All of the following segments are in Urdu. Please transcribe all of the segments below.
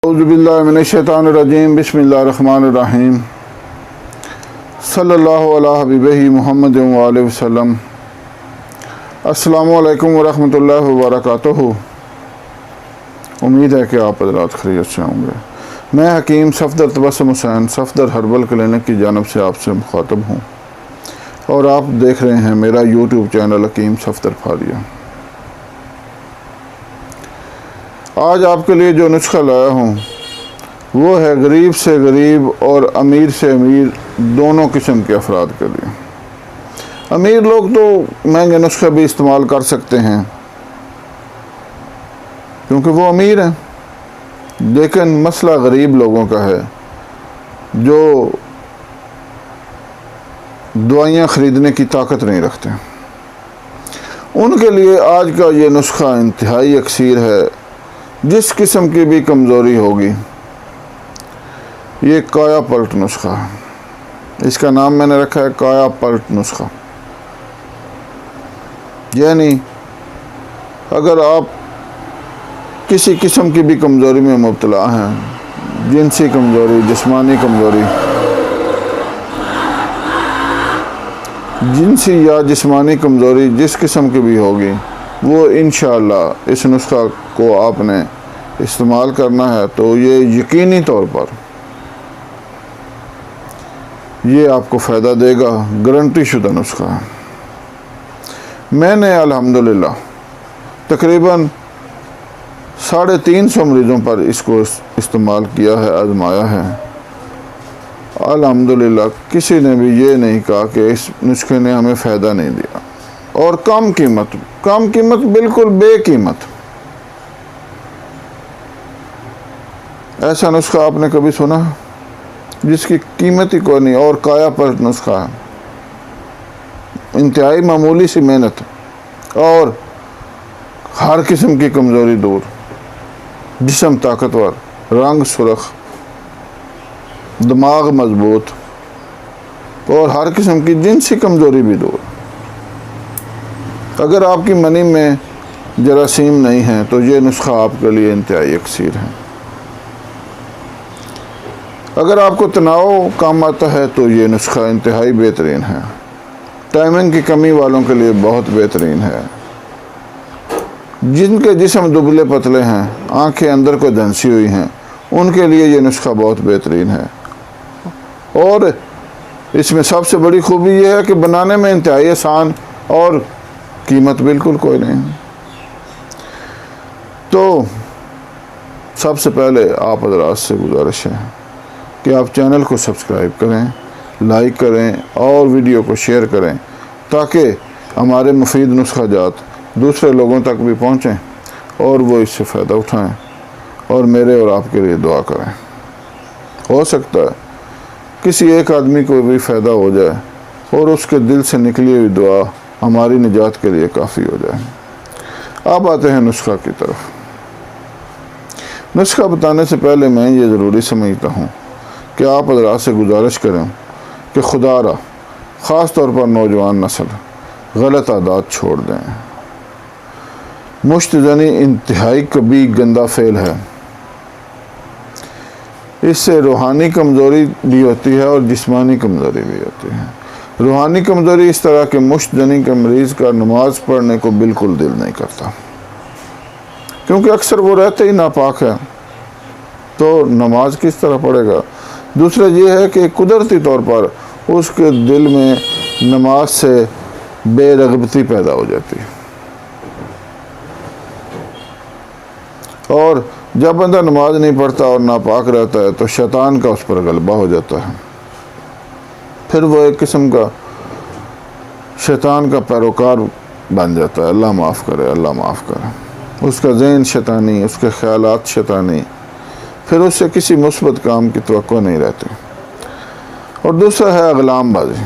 اعوذ باللہ من الشیطان الرجیم بسم اللہ الرحمن الرحیم صلی اللہ علیہ حبیبہ محمد وآلہ وسلم۔ السلام علیکم ورحمۃ اللہ وبرکاتہ۔ امید ہے کہ آپ حضرات خیریت سے ہوں گے۔ میں حکیم صفدر تبسم حسین صفدر ہربل کلینک کی جانب سے آپ سے مخاطب ہوں، اور آپ دیکھ رہے ہیں میرا یوٹیوب چینل حکیم صفدر فاریہ۔ آج آپ کے لیے جو نسخہ لایا ہوں وہ ہے غریب سے غریب اور امیر سے امیر دونوں قسم کے افراد کے لیے۔ امیر لوگ تو مہنگے نسخے بھی استعمال کر سکتے ہیں کیونکہ وہ امیر ہیں، لیکن مسئلہ غریب لوگوں کا ہے جو دوائیاں خریدنے کی طاقت نہیں رکھتے۔ ان کے لیے آج کا یہ نسخہ انتہائی یکسیر ہے۔ جس قسم کی بھی کمزوری ہوگی، یہ کایا پلٹ نسخہ ہے۔ اس کا نام میں نے رکھا ہے کایا پلٹ نسخہ۔ یعنی اگر آپ کسی قسم کی بھی کمزوری میں مبتلا ہیں، جنسی کمزوری، جسمانی کمزوری، جنسی یا جسمانی کمزوری جس قسم کی بھی ہوگی، وہ انشاءاللہ اس نسخہ کو آپ نے استعمال کرنا ہے تو یہ یقینی طور پر یہ آپ کو فائدہ دے گا۔ گارنٹی شدہ نسخہ ہے۔ میں نے الحمدللہ تقریباً 350 مریضوں پر اس کو استعمال کیا ہے، آزمایا ہے۔ الحمدللہ کسی نے بھی یہ نہیں کہا کہ اس نسخے نے ہمیں فائدہ نہیں دیا۔ اور کم قیمت بالکل بے قیمت۔ ایسا نسخہ آپ نے کبھی سنا جس کی قیمت ہی کوئی نہیں؟ اور کایا پلٹ نسخہ ہے۔ انتہائی معمولی سی محنت اور ہر قسم کی کمزوری دور، جسم طاقتور، رنگ سرخ، دماغ مضبوط اور ہر قسم کی جنسی کمزوری بھی دور۔ اگر آپ کی منی میں جراثیم نہیں ہیں تو یہ نسخہ آپ کے لیے انتہائی یکسیر ہے۔ اگر آپ کو تناؤ کم آتا ہے تو یہ نسخہ انتہائی بہترین ہے۔ ٹائمنگ کی کمی والوں کے لیے بہت بہترین ہے۔ جن کے جسم دبلے پتلے ہیں، آنکھیں اندر کو دھنسی ہوئی ہیں، ان کے لیے یہ نسخہ بہت بہترین ہے۔ اور اس میں سب سے بڑی خوبی یہ ہے کہ بنانے میں انتہائی آسان اور قیمت بالکل کوئی نہیں۔ تو سب سے پہلے آپ حضرات سے گزارش ہے کہ آپ چینل کو سبسکرائب کریں، لائک کریں اور ویڈیو کو شیئر کریں تاکہ ہمارے مفید نسخہ جات دوسرے لوگوں تک بھی پہنچیں اور وہ اس سے فائدہ اٹھائیں اور میرے اور آپ کے لیے دعا کریں۔ ہو سکتا ہے کسی ایک آدمی کو بھی فائدہ ہو جائے اور اس کے دل سے نکلی ہوئی دعا ہماری نجات کے لیے کافی ہو جائے۔ اب آتے ہیں نسخہ کی طرف۔ نسخہ بتانے سے پہلے میں یہ ضروری سمجھتا ہوں کہ آپ حضرات سے گزارش کریں کہ خدا را خاص طور پر نوجوان نسل غلط عادات چھوڑ دیں۔ مشت زنی انتہائی کبھی گندا فعل ہے۔ اس سے روحانی کمزوری بھی ہوتی ہے اور جسمانی کمزوری بھی ہوتی ہے۔ روحانی کمزوری اس طرح کہ مشت زنی کے مریض کا نماز پڑھنے کو بالکل دل نہیں کرتا، کیونکہ اکثر وہ رہتے ہی ناپاک ہے، تو نماز کس طرح پڑھے گا؟ دوسرا یہ ہے کہ قدرتی طور پر اس کے دل میں نماز سے بے رغبتی پیدا ہو جاتی ہے، اور جب بندہ نماز نہیں پڑھتا اور ناپاک رہتا ہے تو شیطان کا اس پر غلبہ ہو جاتا ہے۔ پھر وہ ایک قسم کا شیطان کا پیروکار بن جاتا ہے۔ اللہ معاف کرے، اللہ معاف کرے۔ اس کا ذہن شیطانی، اس کے خیالات شیطانی، پھر اس سے کسی مثبت کام کی توقع نہیں رہتی۔ اور دوسرا ہے اغلام بازی۔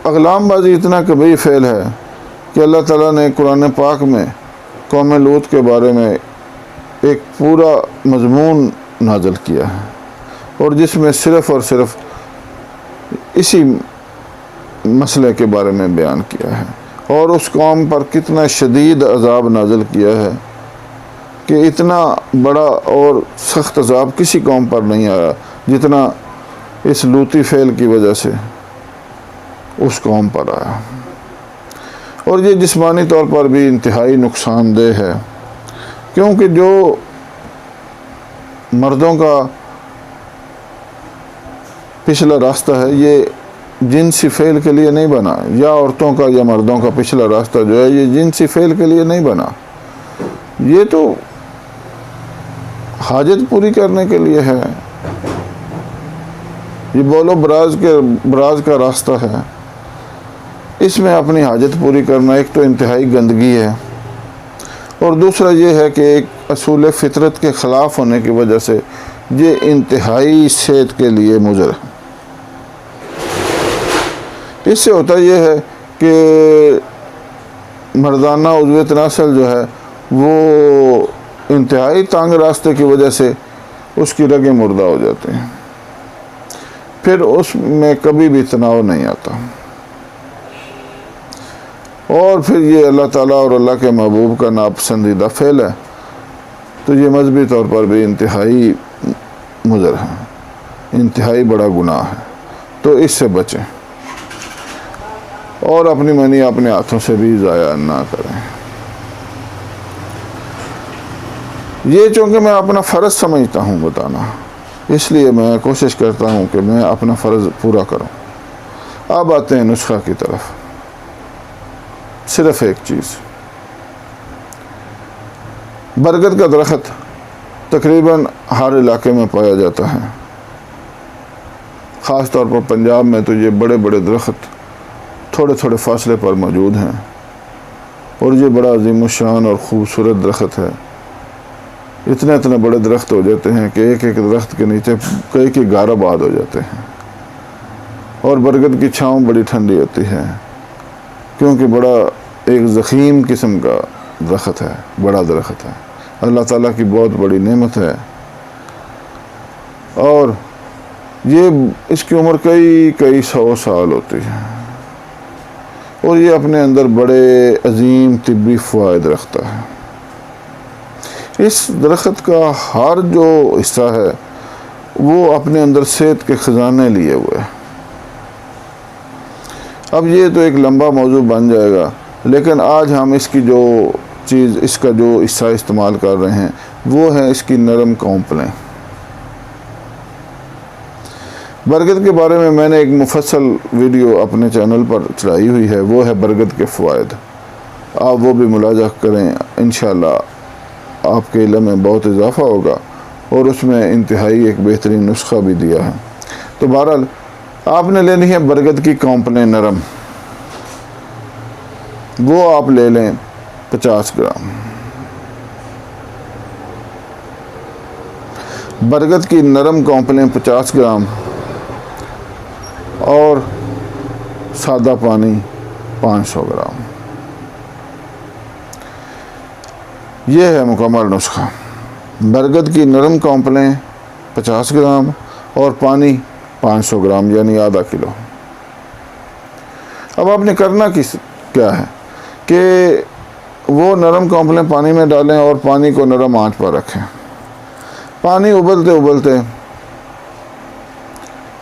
اغلام بازی اتنا کبھی فعل ہے کہ اللہ تعالیٰ نے قرآن پاک میں قوم لوط کے بارے میں ایک پورا مضمون نازل کیا ہے، اور جس میں صرف اور صرف اسی مسئلے کے بارے میں بیان کیا ہے، اور اس قوم پر کتنا شدید عذاب نازل کیا ہے کہ اتنا بڑا اور سخت عذاب کسی قوم پر نہیں آیا جتنا اس لوطی فعل کی وجہ سے اس قوم پر آیا، اور یہ جسمانی طور پر بھی انتہائی نقصان دہ ہے، کیونکہ جو مردوں کا پچھلا راستہ ہے یہ جنسی فعل کے لیے نہیں بنا، یا عورتوں کا یا مردوں کا پچھلا راستہ جو ہے یہ جنسی فعل کے لیے نہیں بنا، یہ تو حاجت پوری کرنے کے لیے ہے، یہ بولو براز کا راستہ ہے، اس میں اپنی حاجت پوری کرنا ایک تو انتہائی گندگی ہے، اور دوسرا یہ ہے کہ ایک اصول فطرت کے خلاف ہونے کی وجہ سے یہ انتہائی صحت کے لیے مضر ہے۔ اس سے ہوتا یہ ہے کہ مردانہ عضو تناسل جو ہے وہ انتہائی تنگ راستے کی وجہ سے اس کی رگیں مردہ ہو جاتی ہیں، پھر اس میں کبھی بھی تناؤ نہیں آتا، اور پھر یہ اللہ تعالیٰ اور اللہ کے محبوب کا ناپسندیدہ فعل ہے، تو یہ مذہبی طور پر بھی انتہائی مضر ہے، انتہائی بڑا گناہ ہے، تو اس سے بچیں اور اپنی منی اپنے ہاتھوں سے بھی ضائع نہ کریں۔ یہ چونکہ میں اپنا فرض سمجھتا ہوں بتانا، اس لیے میں کوشش کرتا ہوں کہ میں اپنا فرض پورا کروں۔ اب آتے ہیں نسخہ کی طرف۔ صرف ایک چیز، برگد کا درخت تقریباً ہر علاقے میں پایا جاتا ہے، خاص طور پر پنجاب میں تو یہ بڑے بڑے درخت تھوڑے تھوڑے فاصلے پر موجود ہیں، اور یہ بڑا عظیم الشان اور خوبصورت درخت ہے، اتنے بڑے درخت ہو جاتے ہیں کہ ایک ایک درخت کے نیچے کئی گھر آباد ہو جاتے ہیں، اور برگد کی چھاؤں بڑی ٹھنڈی ہوتی ہے، کیونکہ بڑا ایک ضخیم قسم کا درخت ہے، بڑا درخت ہے، اللہ تعالیٰ کی بہت بڑی نعمت ہے، اور یہ اس کی عمر کئی 100 سال ہوتی ہے، اور یہ اپنے اندر بڑے عظیم طبی فوائد رکھتا ہے۔ اس درخت کا ہر جو حصہ ہے وہ اپنے اندر صحت کے خزانے لیے ہوئے ہے۔ اب یہ تو ایک لمبا موضوع بن جائے گا، لیکن آج ہم اس کا جو حصہ استعمال کر رہے ہیں وہ ہے اس کی نرم کونپلیں۔ برگد کے بارے میں نے ایک مفصل ویڈیو اپنے چینل پر چڑھائی ہوئی ہے، وہ ہے برگد کے فوائد، آپ وہ بھی ملاحظہ کریں، انشاءاللہ آپ کے علم میں بہت اضافہ ہوگا، اور اس میں انتہائی ایک بہترین نسخہ بھی دیا ہے۔ تو بہرحال آپ نے لینی ہے برگد کی کونپلیں نرم، وہ آپ لے لیں 50 گرام۔ برگد کی نرم کونپلیں 50 گرام، اور سادہ پانی 500 گرام، یہ ہے مکمل نسخہ۔ برگد کی نرم کونپلیں 50 گرام اور پانی 500 گرام، یعنی آدھا کلو۔ اب آپ نے کرنا کیا ہے کہ وہ نرم کونپلیں پانی میں ڈالیں اور پانی کو نرم آنچ پر رکھیں۔ پانی ابلتے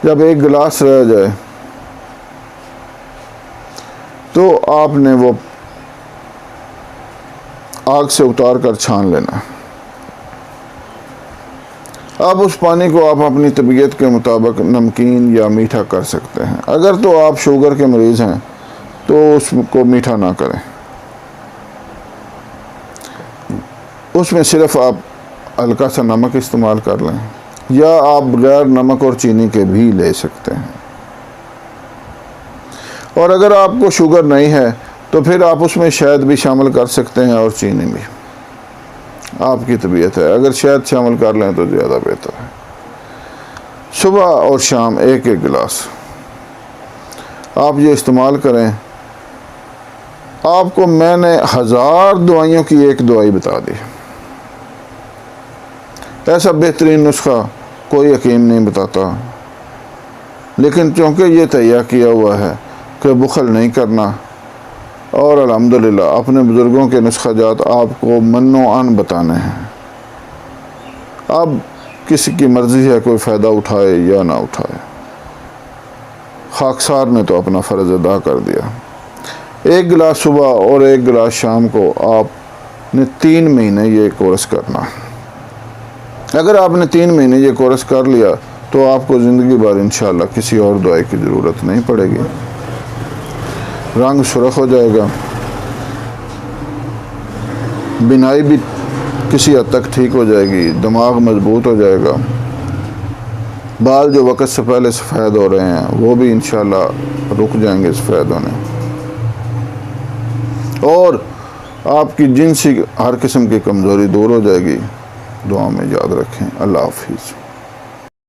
جب ایک گلاس رہ جائے تو آپ نے وہ آگ سے اتار کر چھان لینا۔ اب اس پانی کو آپ اپنی طبیعت کے مطابق نمکین یا میٹھا کر سکتے ہیں، اگر تو آپ شوگر کے مریض ہیں تو اس کو میٹھا نہ کریں، اس میں صرف آپ ہلکا سا نمک استعمال کر لیں، یا آپ بغیر نمک اور چینی کے بھی لے سکتے ہیں، اور اگر آپ کو شوگر نہیں ہے تو پھر آپ اس میں شہد بھی شامل کر سکتے ہیں اور چینی بھی، آپ کی طبیعت ہے، اگر شہد شامل کر لیں تو زیادہ بہتر ہے۔ صبح اور شام ایک گلاس آپ یہ استعمال کریں۔ آپ کو میں نے 1000 دوائیوں کی ایک دوائی بتا دی، ایسا بہترین نسخہ کوئی حکیم نہیں بتاتا، لیکن چونکہ یہ تہیہ کیا ہوا ہے کہ بخل نہیں کرنا، اور الحمدللہ اپنے بزرگوں کے نسخہ جات آپ کو من و عن بتانے ہیں۔ اب کسی کی مرضی ہے کوئی فائدہ اٹھائے یا نہ اٹھائے، خاکسار نے تو اپنا فرض ادا کر دیا۔ 1 گلاس صبح اور 1 گلاس شام کو آپ نے 3 مہینے یہ کورس کرنا۔ اگر آپ نے 3 مہینے یہ کورس کر لیا تو آپ کو زندگی بھر انشاءاللہ کسی اور دوائی کی ضرورت نہیں پڑے گی۔ رنگ سرخ ہو جائے گا، بینائی بھی کسی حد تک ٹھیک ہو جائے گی، دماغ مضبوط ہو جائے گا، بال جو وقت سے پہلے سفید ہو رہے ہیں وہ بھی انشاءاللہ رک جائیں گے سفید ہونے، اور آپ کی جنسی ہر قسم کی کمزوری دور ہو جائے گی۔ دعا میں یاد رکھیں۔ اللہ حافظ۔